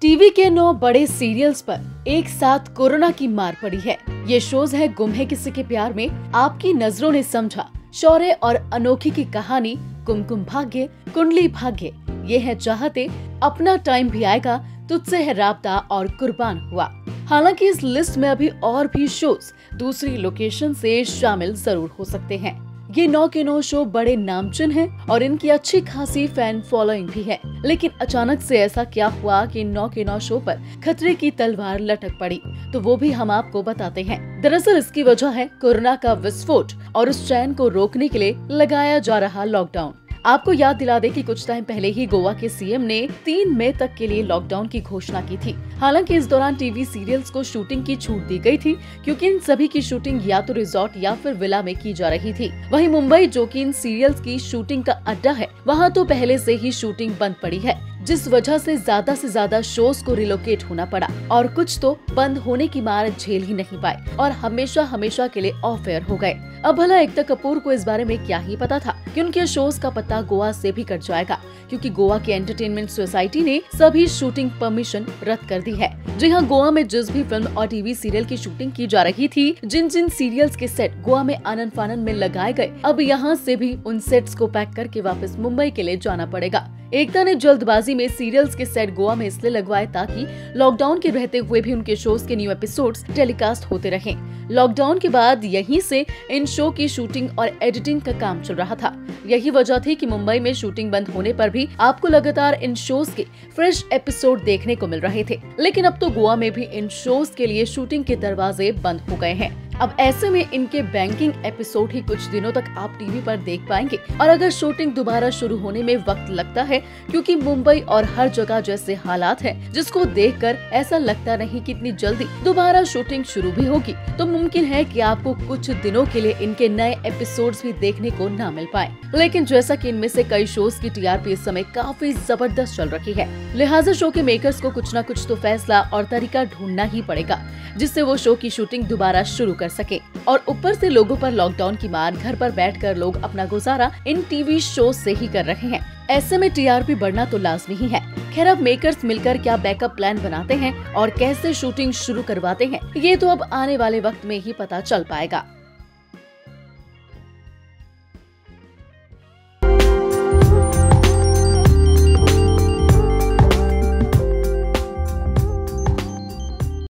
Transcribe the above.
TV के 9 बड़े serials पर एक साथ कोरोना की मार पड़ी है। ये शोज है गुम है किसी के प्यार में, आपकी नजरों ने समझा, शौर्य और अनोखी की कहानी, कुमकुम भाग्य, कुंडली भाग्य, ये है चाहते, अपना टाइम भी आएगा, तुझसे है राब्ता और कुर्बान हुआ। हालांकि इस लिस्ट में अभी और भी शोज दूसरी लोकेशन से शामिल जरूर हो सकते हैं। ये 9 के 9 शो बड़े नामचीन हैं और इनकी अच्छी खासी फैन फॉलोइंग भी है। लेकिन अचानक से ऐसा क्या हुआ कि 9 के 9 शो पर खतरे की तलवार लटक पड़ी, तो वो भी हम आपको बताते हैं। दरअसल इसकी वजह है कोरोना का विस्फोट और उस चैन को रोकने के लिए लगाया जा रहा लॉकडाउन। आपको याद दिला दे कि कुछ टाइम पहले ही गोवा के सीएम ने 3 मई तक के लिए लॉकडाउन की घोषणा की थी। हालांकि इस दौरान टीवी सीरियल्स को शूटिंग की छूट दी गई थी, क्योंकि इन सभी की शूटिंग या तो रिजॉर्ट या फिर विला में की जा रही थी। वहीं मुंबई, जो कि इन सीरियल्स की शूटिंग का अड्डा है, वहाँ तो पहले से ही शूटिंग बंद पड़ी है, जिस वजह से ज्यादा शोज को रिलोकेट होना पड़ा और कुछ तो बंद होने की मार झेल ही नहीं पाए और हमेशा के लिए ऑफ एयर हो गए। अब भला एकता कपूर को इस बारे में क्या ही पता था कि उनके शोज का पता गोवा से भी कट जाएगा, क्योंकि गोवा की एंटरटेनमेंट सोसाइटी ने सभी शूटिंग परमिशन रद्द कर दी है। जी हाँ, गोवा में जिस भी फिल्म और टीवी सीरियल की शूटिंग की जा रही थी, जिन सीरियल्स के सेट गोवा में आनन फानन में लगाए गए, अब यहाँ से भी उन सेट्स को पैक करके वापस मुंबई के लिए जाना पड़ेगा। एकता ने जल्दबाजी में सीरियल्स के सेट गोवा में इसलिए लगवाए ताकि लॉकडाउन के रहते हुए भी उनके शोज के न्यू एपिसोड्स टेलीकास्ट होते रहें। लॉकडाउन के बाद यहीं से इन शो की शूटिंग और एडिटिंग का काम चल रहा था। यही वजह थी कि मुंबई में शूटिंग बंद होने पर भी आपको लगातार इन शोज के फ्रेश एपिसोड देखने को मिल रहे थे। लेकिन अब तो गोवा में भी इन शोज के लिए शूटिंग के दरवाजे बंद हो गए हैं। अब ऐसे में इनके बैंकिंग एपिसोड ही कुछ दिनों तक आप टीवी पर देख पाएंगे। और अगर शूटिंग दोबारा शुरू होने में वक्त लगता है, क्योंकि मुंबई और हर जगह जैसे हालात हैं, जिसको देखकर ऐसा लगता नहीं कि इतनी जल्दी दोबारा शूटिंग शुरू भी होगी, तो मुमकिन है कि आपको कुछ दिनों के लिए इनके नए एपिसोड्स भी देखने को न मिल पाए। लेकिन जैसा कि इनमें से कई शोज की टीआरपी इस समय काफी जबरदस्त चल रही है, लिहाजा शो के मेकर्स को कुछ न कुछ तो फैसला और तरीका ढूंढना ही पड़ेगा, जिससे वो शो की शूटिंग दोबारा शुरू कर सके। और ऊपर से लोगों पर लॉकडाउन की मार, घर पर बैठकर लोग अपना गुजारा इन टीवी शो से ही कर रहे हैं। ऐसे में टीआरपी बढ़ना तो लाजमी ही है। खैर, अब मेकर्स मिलकर क्या बैकअप प्लान बनाते हैं और कैसे शूटिंग शुरू करवाते हैं, ये तो अब आने वाले वक्त में ही पता चल पाएगा।